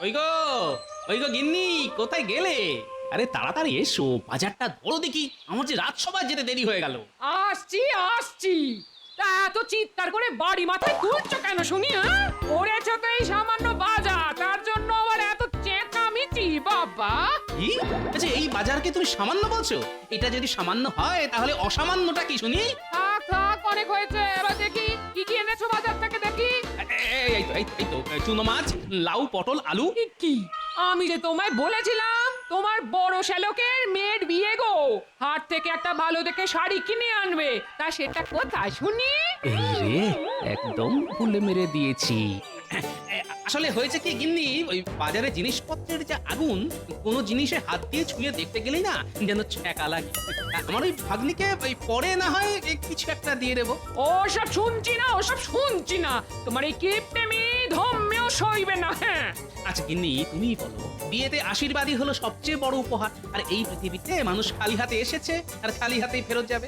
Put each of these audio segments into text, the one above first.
ওই গো, ওই গো গিন্নি, কোথায় গেলে? আরে তাড়াতাড়ি এসো, বাজারটা ধরো দেখি, আমার যে রাজসভা যেতে দেরি হয়ে গেল। আসছি আসছি। তা এত চিৎকার করে বাড়ি মাথায় তুলছো কেন শুনি? হ্যাঁ, করেছো তো এই সামান্য বাজার, তার জন্য আবার এত চেঁচামেচি বাবা। কি? আচ্ছা এই বাজারকে তুমি সামান্য বলছো? এটা যদি সামান্য হয় তাহলে অসামান্যটা কি শুনি? থাক থাক, অনেক হয়েছে। এবার দেখি কি কি এনেছো বাজার থেকে দেখি। এই তো চুনো মাছ, লাউ, পটল, আলু। কি আমি যে তোমায় বলেছিলাম তোমার বড় শ্যালকের মেয়ের বিয়ে গো, হাট থেকে একটা ভালো দেখে শাড়ি কিনে আনবে, তা সেটা কোথায় শুনি? এই রে, একদম ভুলে মেরে দিয়েছি। আসলে হয়েছে কি গিন্নি, ওই বাজারে জিনিসপত্রের যে আগুন, কোনো জিনিসে হাত দিয়ে ছুঁয়ে দেখতে গেলেই না যেন ছ্যাঁকা লাগে। আমার ওই ভাগ্নিকে ওই পরে না হয় কিছু একটা দিয়ে দেবো। ওসব শুনছি না, ওসব শুনছি না। তোমার এই কিপটেমি ধম্মেও সইবে না। হ্যাঁ, আচ্ছা গিন্নি তুমিই বলো, বিয়েতে আশীর্বাদই হলো সবচেয়ে বড় উপহার, আর এই পৃথিবীতে মানুষ খালি হাতে এসেছে আর খালি হাতেই ফেরত যাবে।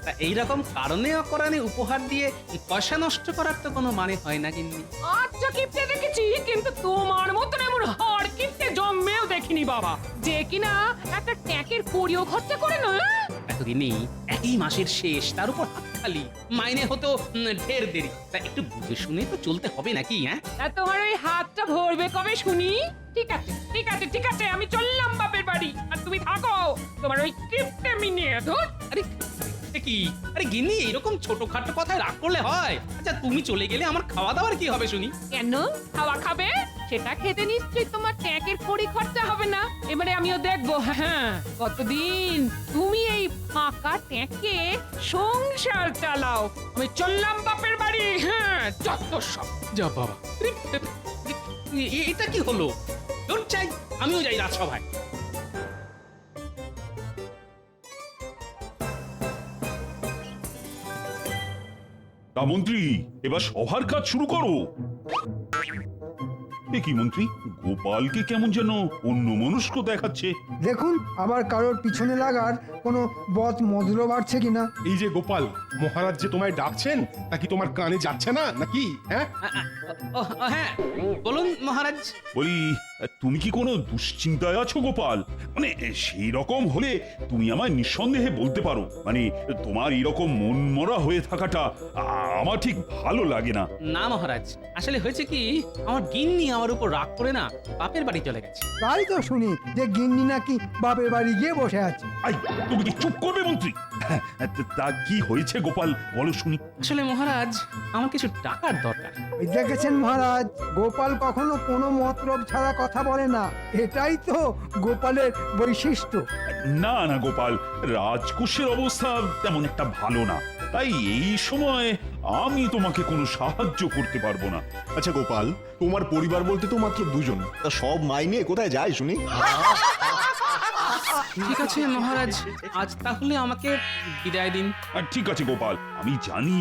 তা এইরকম কারণে অকারণে উপহার দিয়ে পয়সা নষ্ট করার তো কোনো মানে হয় না গিন্নি। আচ্ছা কিপটে দেখেছি, কিন্তু তোমার মতন এমন হাড় কিপটে জন্মেও দেখিনি বাবা, যে কিনা একটা ট্যাঁকের কড়িও খরচা করে না। দেখো গিন্নি, একই মাসের শেষ, তার উপর হাত খালি, মাইনে হতো ঢের দেরি। তা একটু বুঝে শুনে তো চলতে হবে নাকি? হ্যাঁ, তা তোমার ওই হাতটা ভরবে কবে শুনি? ঠিক আছে ঠিক আছে ঠিক আছে, আমি চললাম বাপের বাড়ি, আর তুমি থাকো তোমার ওই কিপটেমি নিয়ে। ধুর। আরে এ কি? আরে গিন্নি, এরকম ছোটখাটো কথায় রাগ করলে হয়? আচ্ছা তুমি চলে গেলে আমার খাওয়া দাওয়ার কি হবে শুনি? কেন খাওয়া খাবে? সেটা খেতে নিশ্চয়ই তোমার ট্যাঁকের কড়ি খরচা হবে না। এবারে আমিও দেখবো হ্যাঁ কতদিন তুমি এই ফাঁকা ট্যাঁকে সংসার চালাও। আমি চললাম বাপের বাড়ি। হ্যাঁ, যত সব। যা বাবা, এটা কি হলো? দূর চাই, আমিও যাই রাজসভায়। তা মন্ত্রী, এবার সভার কাজ শুরু করো। এ কি মন্ত্রী, গোপালকে কেমন যেন অন্যমনস্ক দেখাচ্ছে। দেখুন আবার কারোর পিছনে লাগার কোনো বদ মধুর বাড়ছে কিনা। এই যে গোপাল, মহারাজ যে তোমায় ডাকছেন তা কি তোমার কানে যাচ্ছে না নাকি? হ্যাঁ, হ্যাঁ বলুন মহারাজ। বলি, তুমি কি কোনো দুশ্চিন্তায় আছো গোপাল? মানে সেই রকম হলে তুমি আমায় নিঃসন্দেহে বলতে পারো। মানে তোমার এরকম মনমরা হয়ে থাকাটা আমার ঠিক ভালো লাগে না। না মহারাজ, আসলে হয়েছে কি, আমার গিন্নি আমার উপর রাগ করে না বাপের বাড়ি চলে গেছে। তাই তো শুনি যে গিন্নি নাকি বাপের বাড়ি গিয়ে বসে আছে। আই, তুমি কি চুপ করবে মন্ত্রী? তা কি হয়েছে গোপাল, বলো শুনি। আসলে মহারাজ, আমার কিছু টাকার দরকার। ওই দেখেছেন মহারাজ, গোপাল কখনো কোনো মতলব ছাড়া কথা বলে না, এটাই তো গোপালের বৈশিষ্ট্য। না না গোপাল, রাজকোষের অবস্থা তেমন একটা ভালো না, তাই এই সময় আমি তোমাকে কোনো সাহায্য করতে পারবো না। আচ্ছা গোপাল, তোমার পরিবার বলতে তো মাত্র দুজন, তা সব মাইনে কোথায় যায় শুনি? ঠিক আছে মহারাজ, আজ তাহলে আমাকে বিদায় দিন। আর ঠিক আছে গোপাল, আমি জানি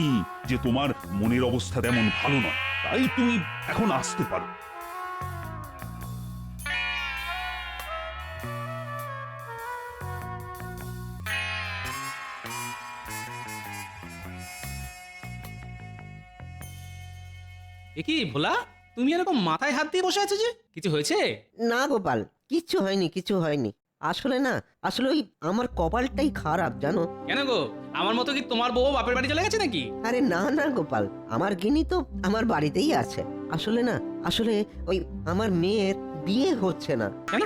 যে তোমার মনের অবস্থা তেমন ভালো নয়, তাই তুমি এখন আসতে পারো। এ কি ভোলা, তুমি এরকম মাথায় হাত দিয়ে বসে আছো যে? কিছু হয়েছে? না গোপাল, কিচ্ছু হয়নি, কিছু হয়নি। আসলে না, আসলে ওই আমার কপালটাই খারাপ জানো। কেন গো, আমার মতো কি তোমার বউ বাপের বাড়ি চলে গেছে নাকি? আরে না না গোপাল, আমার গিনি তো আমার বাড়িতেই আছে। আসলে না, আসলে ওই আমার মেয়ের বিয়ে হচ্ছে না। কেন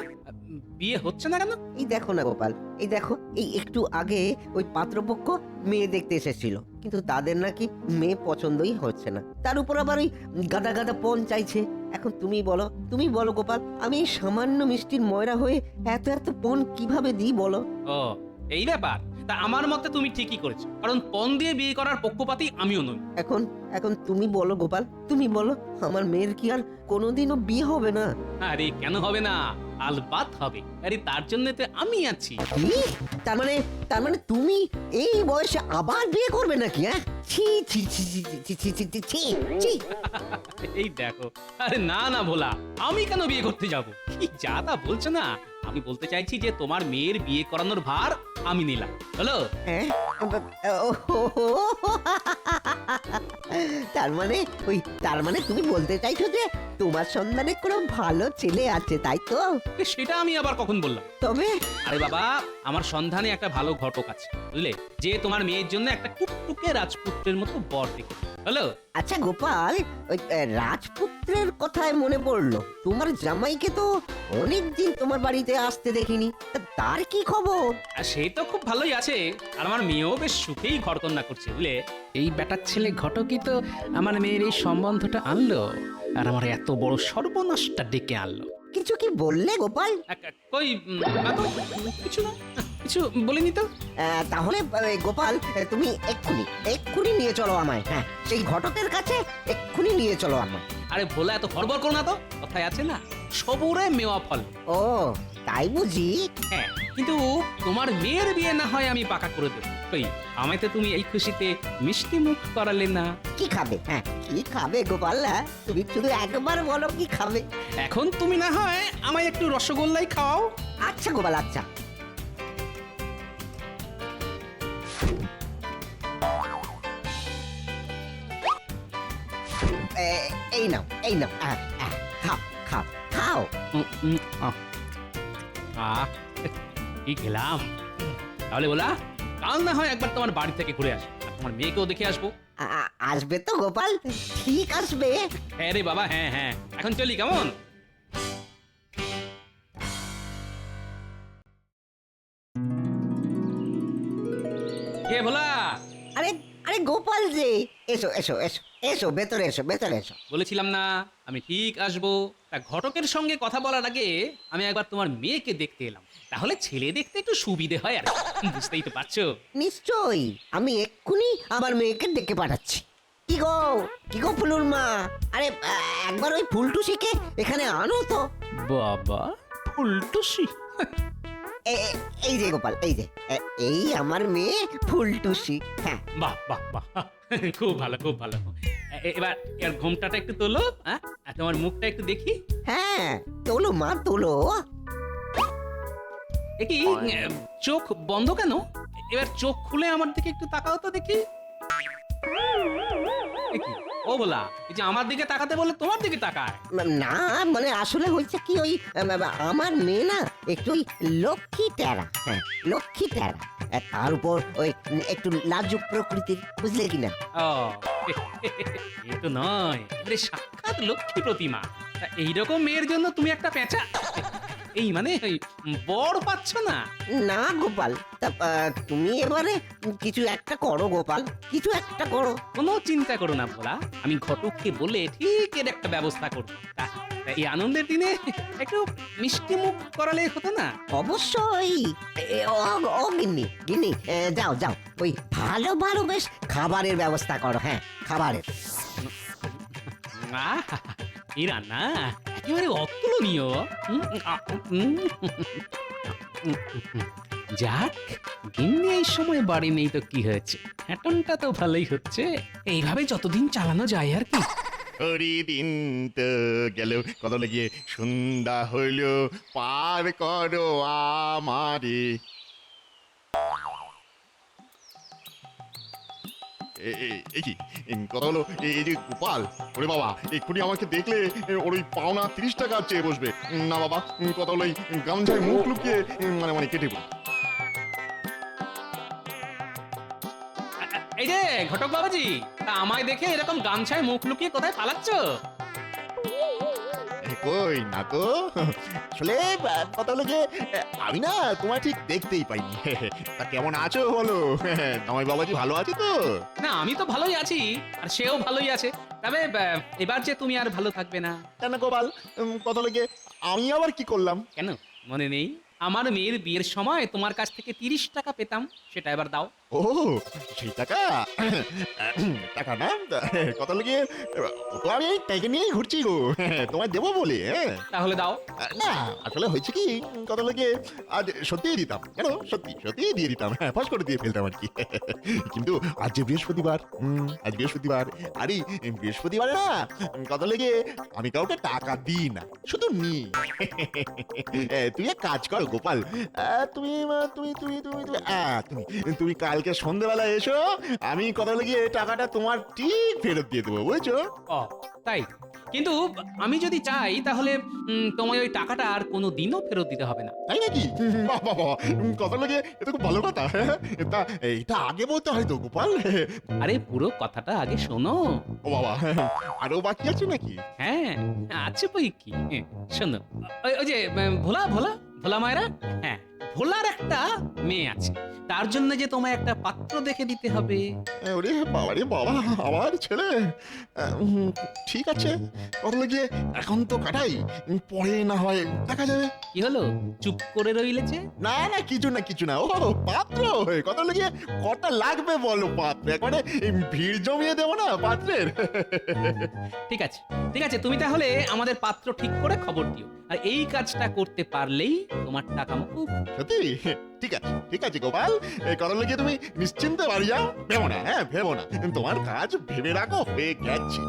বিয়ে হচ্ছে না কেন? এই দেখো না গোপাল, এই দেখো, এই একটু আগে ওই পাত্রপক্ষ মেয়ে দেখতে এসেছিল, কিন্তু তাদের নাকি মেয়ে পছন্দই হচ্ছে না। তার উপর আবার ওই গাদা গাদা পণ চাইছে। এখন তুমি বলো গোপাল, আমি এই সামান্য মিষ্টির ময়রা হয়ে এত এত পণ কিভাবে দিই বলো? ও এই ব্যাপার। তা আমার মতে তুমি ঠিকই করেছো, কারণ পণ দিয়ে বিয়ে করার পক্ষপাতী আমিও নই। এখন তুমি বলো গোপাল, তুমি বলো, আমার মেয়ের কি আর কোনোদিনও বিয়ে হবে না? আরে কেন হবে না, আলবাত হবে। আরে তার জন্য তো আমি আছি। কি? তার মানে তুমি এই বয়সে আবার বিয়ে করবে নাকি? হ্যাঁ, ছি ছি ছি ছি ছি ছি ছি ছি ছি ছি। এই দেখো, আরে না না ভোলা, আমি কেন বিয়ে করতে যাব? কি যা তা বলছো না। আমি বলতে চাইছি যে তোমার মেয়ের বিয়ে করানোর ভার আমি নিলাম, হলো? হ্যাঁ, ও, তার মানে তুমি বলতে চাইছো যে তোমার সন্ধানে কোনো ভালো ছেলে আছে, তাই তো? সেটা আমি আবার কখন বললাম? তবে আরে বাবা, আমার সন্ধানে একটা ভালো ঘটক আছে, বুঝলে, যে তোমার মেয়ের জন্য একটা টুকটুকে রাজপুত্রের মতো বর দেখে। হ্যালো, আচ্ছা গোপাল, ওই রাজপুত্রের কথায় মনে পড়লো, তোমার জামাইকে তো অনেকদিন তোমার বাড়িতে আসতে দেখিনি, তা তার কি খবর? আর সে তো খুব ভালোই আছে, আর আমার মেয়েও বেশ সুখেই ঘরকন্যা করছে, বুঝলে। এই বেটার ছেলে ঘটকই তো আমার মেয়ের এই সম্বন্ধটা আনলো, আর আমার এত বড় সর্বনাশটা ডেকে আনলো। কিছু কি বললে গোপাল? কই না তো, কিছু না, কিছু বলিনি তো। তাহলে গোপাল, তুমি এক্ষুনি নিয়ে চলো আমায়, হ্যাঁ, সেই ঘটকের কাছে এক্ষুনি নিয়ে চলো আমায়। আরে ভোলা, এত হড়বড় করো না তো, কথায় আছে না, সবুরে মেওয়া ফল। ও তাই বুঝি? হ্যাঁ, কিন্তু তোমার মেয়ের বিয়ে না হয় আমি পাকা করে দেবো। কই, আমায় তো তুমি এই খুশিতে মিষ্টি মুখ করালে না। কি খাবে? হ্যাঁ, কি খাবে গোপাল? হ্যাঁ, তুমি শুধু একবার বলো কি খাবে। এখন তুমি না হয় আমায় একটু রসগোল্লাই খাও। আচ্ছা গোপাল, আচ্ছা। এই নাও, এই নাও, খাও খাও খাও। কি খেলাম। তাহলে বলা, কাল না হয় একবার তোমার বাড়ি থেকে ঘুরে আসবো, আর তোমার মেয়েকেও দেখে আসবো। আসবে তো গোপাল? ঠিক আসবে। হ্যাঁ রে বাবা, হ্যাঁ হ্যাঁ, এখন চলি, কেমন? কে ভোলা? আরে আরে গোপাল যে, এসো এসো এসো এসো, ভেতরে এসো, ভেতরে এসো। বলেছিলাম না আমি ঠিক আসবো। তা ঘটকের সঙ্গে কথা বলার আগে আমি একবার তোমার মেয়েকে দেখতে এলাম, তাহলে ছেলে দেখতে একটু সুবিধে হয়, আর বুঝতেই তো পারছো। নিশ্চয়ই, আমি এক্ষুনি আমার মেয়েকে ডেকে পাঠাচ্ছি। কি গো ফুলুর মা, আরে একবার ওই ফুলটুসিকে এখানে আনো তো। বাবা, ফুলটুসি? এই যে গোপাল, এই আমার মেয়ে ফুলটুসি। হ্যাঁ, বাহ বাহ বাহ, খুব ভালো খুব ভালো। এবার এর ঘোমটাটা একটু তোলো, হ্যাঁ, আর তোমার মুখটা একটু দেখি। হ্যাঁ, তোলো মা তোলো। এ কি, চোখ বন্ধ কেন? এবার চোখ খুলে আমার দিকে একটু তাকাও তো দেখি। এ কি, ও বলা, এই যে আমার দিকে তাকাতে বলে তোমার দিকে তাকায়। না মানে আসলে হয়েছে কি, ওই আমার মেয়ে না একটু ওই লক্ষ্মী টেরা, হ্যাঁ লক্ষ্মী টেরা, তার উপর ওই একটু লাজুক প্রকৃতির, বুঝলে কিনা? ও, এ তো নয়, এবারে সাক্ষাৎ লক্ষ্মী প্রতিমা। তা এইরকম মেয়ের জন্য তুমি একটা পেঁচা, এই মানে ওই বর পাচ্ছ না? না গোপাল, তা তুমি এবারে কিছু একটা করো গোপাল, কিছু একটা করো। কোনো চিন্তা করো না ভোলা, আমি ঘটককে বলে ঠিক এর একটা ব্যবস্থা করবো। তা এই আনন্দের দিনে একটু মিষ্টি মুখ করালে হতো না? অবশ্যই। ও গিন্নি গিন্নি, যাও যাও, ওই ভালো ভালো বেশ খাবারের ব্যবস্থা করো, হ্যাঁ খাবারের। আহা, এই রান্না একেবারে অতুলনীয়। যাক, গিন্নি এই সময় বাড়ি নেই তো কি হয়েছে, হ্যাটনটা তো ভালোই হচ্ছে, এইভাবে যতদিন চালানো যায় আর কি। হরি দিন তো গেল, কত লাগিয়ে সন্ধ্যা হইল, পার করো আমারে। কি কথা হলো, এই যে গোপাল, ওরে বাবা এক্ষুনি আমাকে দেখলে ওর ওই পাওনা 30 টাকা চেয়ে বসবে। না বাবা, কথা হলো এই গামছায় মুখ লুকিয়ে মানে কেটে পড়ি। এই যে ঘটক বাবাজি, তা আমায় দেখে এরকম গামছায় মুখ লুকিয়ে কোথায় পালাচ্ছ? কই না তো, আসলে কথা হলো যে আমি না তোমায় ঠিক দেখতেই পাইনি। তা কেমন আছো বলো? জামাই বাবাজি ভালো আছে তো? না, আমি তো ভালোই আছি, আর সেও ভালোই আছে, তবে এবার যে তুমি আর ভালো থাকবে না। কেন গোপাল, কথা হলো যে আমি আবার কি করলাম? কেন মনে নেই? আমার মেয়ের বিয়ের সময় তোমার কাছ থেকে 30 টাকা পেতাম, সেটা এবার দাও। ও সেই টাকা, টাকা না, কথা লেগে ও তো আমি টাকা নিয়েই ঘুরছি গো, তোমায় দেবো বলে। তাহলে দাও। না আসলে হয়েছে কি, কথা লেগে আজ সত্যিই দিতাম, কেন সত্যি দিয়ে দিতাম, ফাঁস করে দিয়ে ফেলতাম আর কি। কিন্তু আজ যে বৃহস্পতিবার, আজ বৃহস্পতিবার, আরে বৃহস্পতিবারে না, কথা লেগে আমি কাউকে টাকা দিই না, শুধু নি। তুই এক কাজ কর গোপাল, তুমি তুমি তুমি তুমি তুমি কালকে সন্ধ্যেবেলা এসো, আমি কথা লাগিয়ে টাকাটা তোমার ঠিক ফেরত দিয়ে দেবো, বুঝছো? ও তাই, কিন্তু আমি যদি চাই তাহলে তোমায় ওই টাকাটা আর কোনো দিনও ফেরত দিতে হবে না। তাই নাকি? বাহ বাহ বাহ, কথা লাগে, এটা খুব ভালো কথা। তা এইটা আগে বলতে হয় তো গোপাল। আরে পুরো কথাটা আগে শোনো। ও বাবা, আরো বাকি আছে নাকি? হ্যাঁ আছে বই কি, শোনো। ওই যে ভোলা ভোলা ভোলা মায়েরা, হ্যাঁ ভোলার একটা মেয়ে আছে, তার জন্য যে তোমায় একটা পাত্র দেখে দিতে হবে। ওরে বাবা রে বাবা, আমার ছেলে। ঠিক আছে, কথা লাগিয়ে এখন তো কাটাই, পরে না হয় দেখা যাবে। কি হলো, চুপ করে রইলে যে? না না, কিছু না কিছু না। ও পাত্র, কথা লাগিয়ে কটা লাগবে বলো পাত্র? একবারে ভিড় জমিয়ে দেবো না পাত্রের। ঠিক আছে ঠিক আছে, তুমি তাহলে আমাদের পাত্র ঠিক করে খবর দিও, আর এই কাজটা করতে পারলেই তোমার টাকা মুকুব। সত্যি? ঠিক আছে গোপাল, এই কথা লাগিয়ে তুমি নিশ্চিন্তে বাড়ি যাও, ভেবো না, হ্যাঁ ভেবো না, তোমার কাজ ভেবে রাখো, হয়ে গেছে।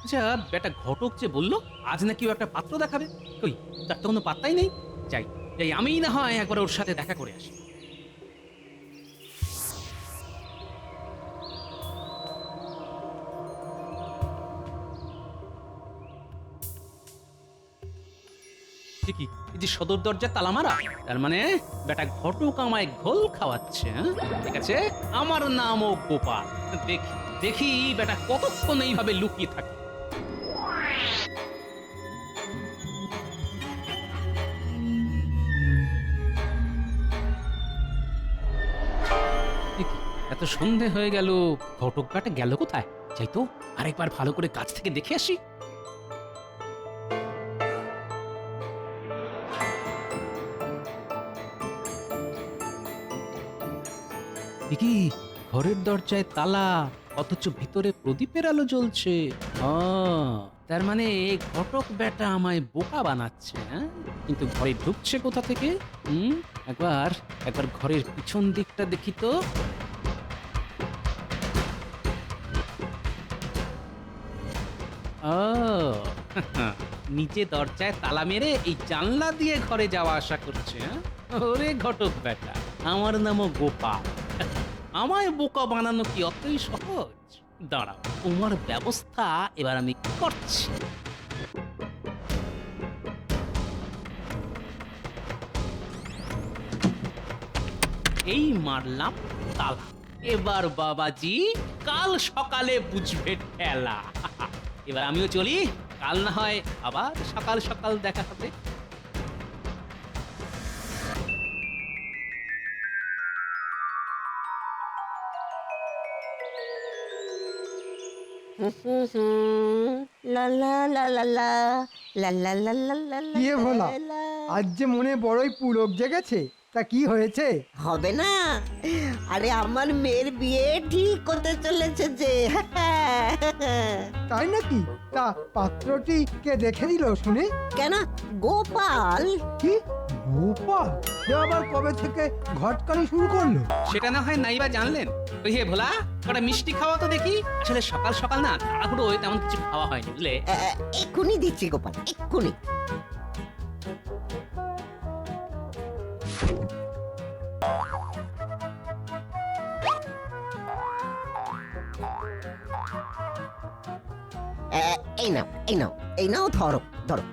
আচ্ছা বেটা ঘটক যে বললো আজ নাকি ও একটা পাত্র দেখাবে, কই তার তো কোনো পাত্তাই নেই। যাই যাই, আমিই না হয় একবার ওর সাথে দেখা করে আসি। কি এই যে সদর দরজা তালা মারা, তার মানে বেটা ঘটক আমায় ঘোল খাওয়াচ্ছে। হ্যাঁ ঠিক আছে, আমার নামও গোপাল। দেখি দেখি বেটা কতক্ষণ এইভাবে লুকিয়ে থাকে। এ কি, এত সন্ধে হয়ে গেল, ঘটক বেটা গেল কোথায়? যাই তো আরেকবার ভালো করে কাছ থেকে দেখে আসি। কি ঘরের দরজায় তালা, অথচ ভিতরে প্রদীপের আলো জ্বলছে। তার মানে ঘটক বেটা আমায় বোকা বানাচ্ছে। হ্যাঁ কিন্তু ঘরে ঢুকছে কোথা থেকে? একবার একবার ঘরের পিছন দিকটা দেখি তো। ও নিচে দরজায় তালা মেরে এই জানলা দিয়ে ঘরে যাওয়া আসা করছে। ওরে ঘটক বেটা, আমার নামও গোপাল। আমায় বোকা বানানো কি অতই সহজ? দাঁড়াও, তোমার ব্যবস্থা এবার আমি করছি। এই মারলাম তালা, এবার বাবাজি কাল সকালে বুঝবে ঠেলা। এবার আমিও চলি, কাল না হয় আবার সকাল সকাল দেখা হবে। লা লা লা লা লা লা লা লা লা লা লা কি হে ভোলা, লা। আজ যে মনে বড়ই পুলক জেগেছে, তা কি হয়েছে? হবে না? আরে আমার মেয়ের বিয়ে ঠিক করতে চলেছে যে। তাই নাকি? তা পাত্রটি কে দেখে দিল শুনে? কেন, গোপাল। কি গোপাল? সে আবার কবে থেকে ঘটকানি শুরু করলো? সেটা না হয় নাইবা জানলেন। ওই হে ভোলা, কটা মিষ্টি খাওয়া তো দেখি। আসলে সকাল সকাল না তাড়াহুড়ো তেমন কিছু খাওয়া হয়নি বুঝলে। এক্ষুনি দিচ্ছি গোপাল, এক্ষুনি। এই নাও এই নাও এই নাও, ধরো ধরো।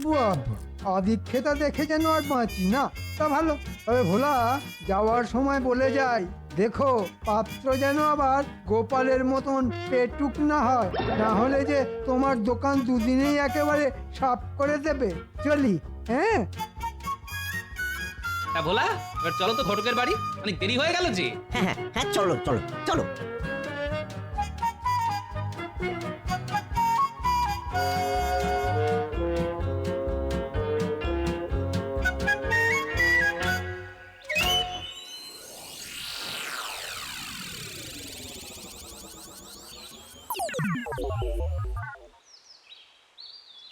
বাবা, আদিক্ষেতা দেখে যেন আর বাঁচি না। তা ভালো, তবে ভোলা যাওয়ার সময় বলে যাই, দেখো পাত্র যেন আবার গোপালের মতন পেটুক না হয়, না হলে যে তোমার দোকান দুদিনেই একেবারে সাফ করে দেবে। চলি, হ্যাঁ? তা ভোলা, এবার চলো তো ঘটকের বাড়ি, অনেক দেরি হয়ে গেল যে। হ্যাঁ হ্যাঁ হ্যাঁ, চলো চলো চলো।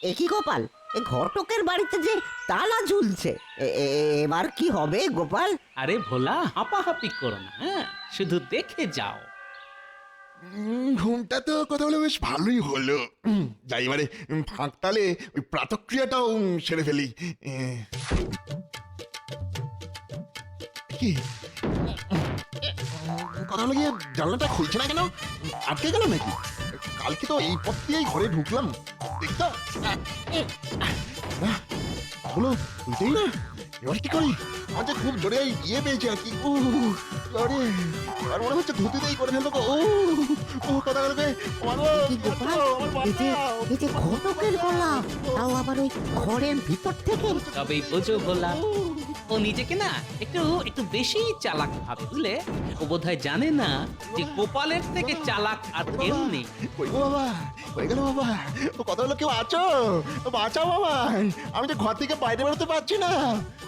এ কি গোপাল, এ ঘটকের বাড়িতে যে তালা ঝুলছে, এবার কি হবে গোপাল? আরে ভোলা, হাঁপাহাঁপি করো না, হ্যাঁ, শুধু দেখে যাও। ঘুমটা তো কথা বলে বেশ ভালোই হলো। যাই এবারে ফাঁক তালে ওই প্রাতক্রিয়াটাও সেরে ফেলি। কি কথা হলো গিয়ে জানলাটা খুলছে না কেন? আটকে গেল নাকি? কালকে তো এই পথ দিয়েই ঘরে ঢুকলাম, দেখতো হলো খুলতেই না। এবার কি করি? আমার যে খুব জোরে ইয়ে পেয়েছে আর কি। আরে আর মনে হচ্ছে ধুতিতেই করে ফেলবো গো। কথা বলবে কি গোপাল, এই যে ঘটকের গলা, তাও আবার ওই ঘরের ভিতর থেকে। তবেই বোঝো ভোলা, ও নিজেকে না একটু একটু বেশি চালাক ভাবে, বুঝলে? ও বোধহয় জানে না যে গোপালের থেকে চালাক আর কেউ নেই। ওই গো বাবা, হয়ে গেল বাবা। ও কথা হলো কেউ আছো? বাঁচাও বাবা, আমি যে ঘর থেকে বাইরে বেরোতে পারছি না।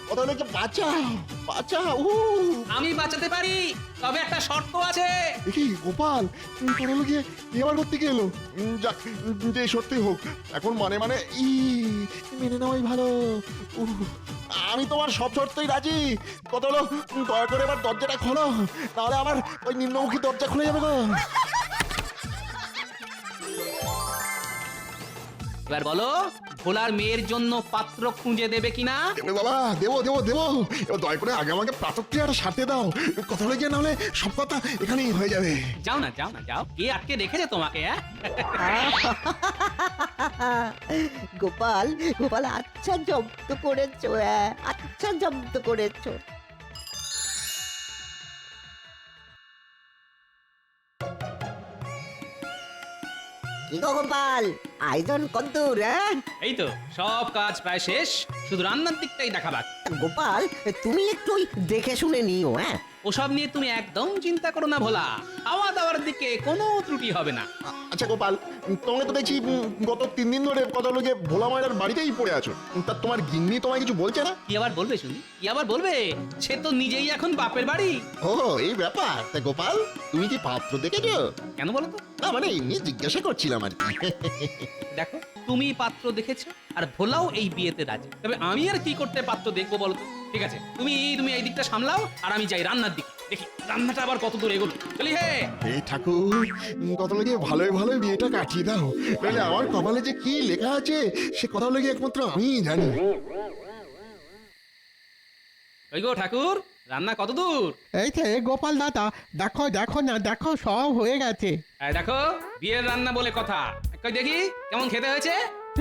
কথা হলো কেউ বাঁচাও, বাঁচাও। আমি বাঁচাতে পারি, তবে একটা শর্ত আছে। দেখি গোপাল, কথা হলো গিয়ে এবার করতে কি এলো? যাক, যে সত্যি হোক, এখন মানে মানে মেনে নেওয়াই ভালো। আমি তোমার সব শর্তেই রাজি। কথা হলো দয়া করে এবার দরজাটা খোলো, তাহলে আমার ওই নিম্নমুখী দরজা খুলে যাবে গো। এবার বলো, ভোলার মেয়ের জন্য পাত্র খুঁজে দেবে কিনা? দেবে বাবা, দেবো দেবো দেবো। এবার দয়া করে আগে আমাকে প্রাতক্রিয়াটা সারতে দাও। কথা হলে গিয়ে নাহলে সব কথা এখানেই হয়ে যাবে। যাও না, যাও না, যাও। কে আটকে রেখেছে তোমাকে? গোপাল, গোপাল আচ্ছা জব্দ করেছো, আচ্ছা জব্দ করেছো। কি গো গোপাল, আয়োজন কদ্দূর? এই তো সব কাজ প্রায় শেষ, শুধু রান্নার দিকটাই দেখা বাকি। গোপাল, তুমি একটু ওই দেখে শুনে নিও। ওসব নিয়ে তুমি একদম চিন্তা করো না ভোলা, খাওয়া দাওয়ার দিকে কোনো ত্রুটি হবে না। আচ্ছা গোপাল, তোমাকে তো দেখছি গত 3 দিন ধরে কথা হলো গিয়ে ভোলা মায়ের বাড়িতেই পড়ে আছো। তা তোমার গিন্নি তোমায় কিছু বলছে না? কি আবার বলবে শুনি? কি আবার বলবে? সে তো নিজেই এখন বাপের বাড়ি। ও এই ব্যাপার। তা গোপাল, তুমি কি পাত্র দেখেছো? কেন বলো তো? না মানে এমনি জিজ্ঞাসা করছিলাম আর কি। দেখো, তুমি পাত্র দেখেছো আর ভোলাও এই বিয়েতে রাজি, তবে আমি আর কি করতে পাত্র দেখবো বলো তো? ঠিক আছে, তুমি তুমি এই দিকটা সামলাও, আর আমি যাই রান্নার দিকে, দেখি রান্নাটা আবার কত দূর এগোলো। চলি হে। এই ঠাকুর, কথা লেগে ভালোই ভালোই বিয়েটা কাটিয়ে দাও, নাহলে আমার কপালে যে কি লেখা আছে সে কথা লেগে একমাত্র আমিই জানি। ওই গো ঠাকুর, রান্না কত দূর? এই যে গোপাল দাদা, দেখো দেখো না, দেখো সব হয়ে গেছে। এই দেখো, বিয়ের রান্না বলে কথা। কই দেখি কেমন খেতে হয়েছে।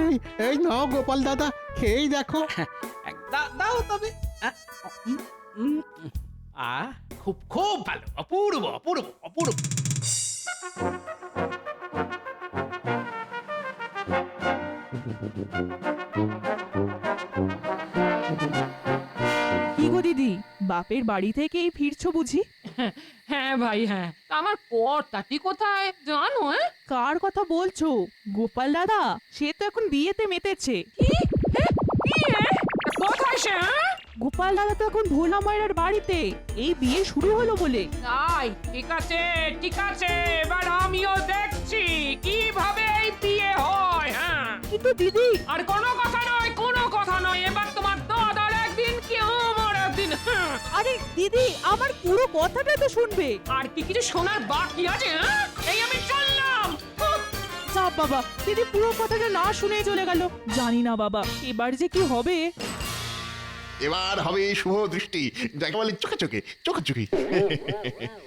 এই এই নাও গোপাল দাদা, খেয়েই দেখো। দাও তবে। খুব খুব ভালো, অপূর্ব অপূর্ব অপূর্ব। কি গো দিদি, বাপের বাড়ি থেকেই ফিরছো বুঝি? হ্যাঁ ভাই, হ্যাঁ। তা আমার কর্তাটি কোথায় জানো? কার কথা বলছো? গোপাল দাদা, সে তো এখন বিয়েতে মেতেছে। বিয়ে? কোথায় সে? গোপাল দাদা তো এখন ভোলা মায়ের বাড়িতে, এই বিয়ে শুরু হলো বলে। তাই? ঠিক আছে ঠিক আছে, এবার আমিও দেখছি কিভাবে এই বিয়ে হয়। হ্যাঁ, কিন্তু দিদি, আর কোনো কথা নয়, কোনো কথা নয়। এবার তোমার দাদার একদিন কি আমার একদিন। হ্যাঁ। আরে দিদি, আমার পুরো কথাটা তো শুনবে। আর কি কিছু শোনার বাকি আছে? হ্যাঁ, এই আমি চললাম। চাপ বাবা, দিদি পুরো কথাটা না শুনে চলে গেল। জানি না বাবা, এবার যে কি হবে। এবার হবে শুভ দৃষ্টি, যাকে বলে চোখে চোখে চোখাচোখি।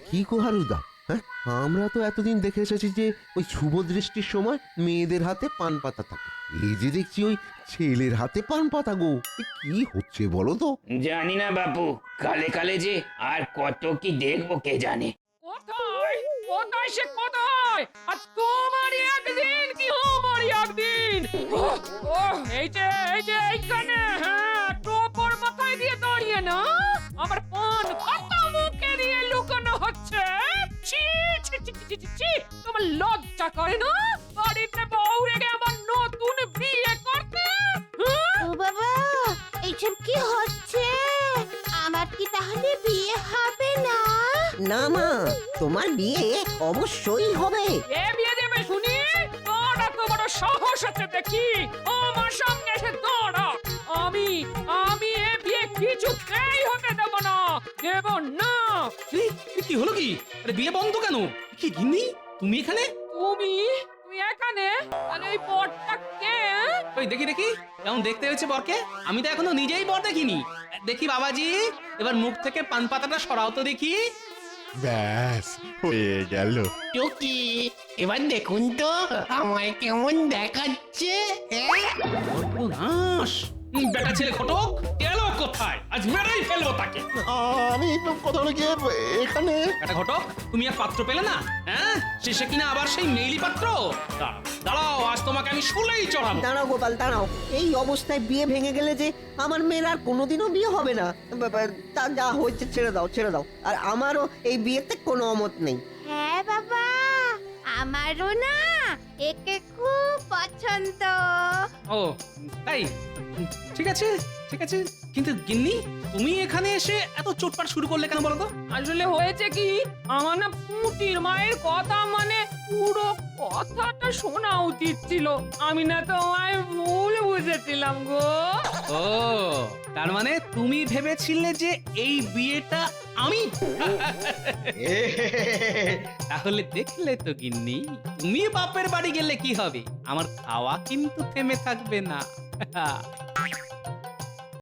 কি গো হারুদা, হ্যাঁ, আমরা তো এতদিন দেখে এসেছি যে ওই শুভ দৃষ্টির সময় মেয়েদের হাতে পান পাতা থাকে, এই যে দেখছি ওই ছেলের হাতে পান পাতা গো। এ কি হচ্ছে বলো তো? জানি না বাপু, কালে কালে যে আর কত কি দেখবো কে জানে। কোথায় কোথায় সে কোথায়? আজ তোমারই একদিন কি আমারই একদিন। এই যে এইখানে। হ্যাঁ, টোপর মাথায় দিয়ে দাঁড়িয়ে না আমার পান পাতা মুখে দিয়ে লুকানো হচ্ছে। ছি ছি ছি ছি ছি ছি, তোমার লজ্জা করে না? বাড়িতে বউ রেখে আবার নতুন বিয়ে করতে? ও বাবা, এইসব কি হচ্ছে? আমার কি তাহলে বিয়ে হবে না? না মা, তোমার বিয়ে অবশ্যই হবে। এ বিয়ে দেবে শুনি? তোর এত বড় সাহস আছে দেখি আমার সামনে এসে দাঁড়া। আমি আমি এ বিয়ে কিছুতেই হতে দেব না, দেব না। কি হলো কি? আরে বিয়ে বন্ধ কেন? কি গিন্নি তুমি এখানে? তুমি তুমি এখানে? আরে এই বরটা কে? ওই দেখি দেখি কেমন দেখতে হয়েছে বরকে। আমি তো এখনো নিজেই বর দেখিনি। দেখি বাবাজি, এবার মুখ থেকে পান পাতাটা সরাও তো দেখি। ব্যাস হয়ে গেল। টুকি এবার দেখুন তো আমায় কেমন দেখাচ্ছে। সর্বনাশ! বেটা ছেলে ঘটক গেল কোথায়? আজ মেরেই ফেলবো তাকে। আমি কথা হলো গিয়ে এখানে বেটা ঘটক, তুমি আর পাত্র পেলে না? হ্যাঁ, শেষে কিনা আবার সেই মেইলি পাত্র। দাঁড়াও, দাঁড়াও, আজ তোমাকে আমি শুলেই চড়াবো। দাঁড়াও গোপাল দাঁড়াও, এই অবস্থায় বিয়ে ভেঙে গেলে যে আমার মেয়ের আর কোনোদিনও বিয়ে হবে না। তা যা হয়েছে ছেড়ে দাও ছেড়ে দাও। আর আমারও এই বিয়েতে কোনো অমত নেই। হ্যাঁ বাবা, আমারও না একে খুব পছন্দ। ও তাই? ঠিক আছে ঠিক আছে, কিন্তু গিন্নি তুমি এখানে এসে এত চোটপাট শুরু করলে কেন বলো তো? আসলে হয়েছে কি, আমার না পুটির মায়ের কথা মানে পুরো কথাটা শোনা উচিত ছিল। আমি না তোমায় ভুল বুঝেছিলাম গো। ও তার মানে তুমি ভেবেছিলে যে এই বিয়েটা আমি? তাহলে দেখলে তো গিন্নি, তুমি বাপের বাড়ি গেলে কি হবে, আমার খাওয়া কিন্তু থেমে থাকবে না।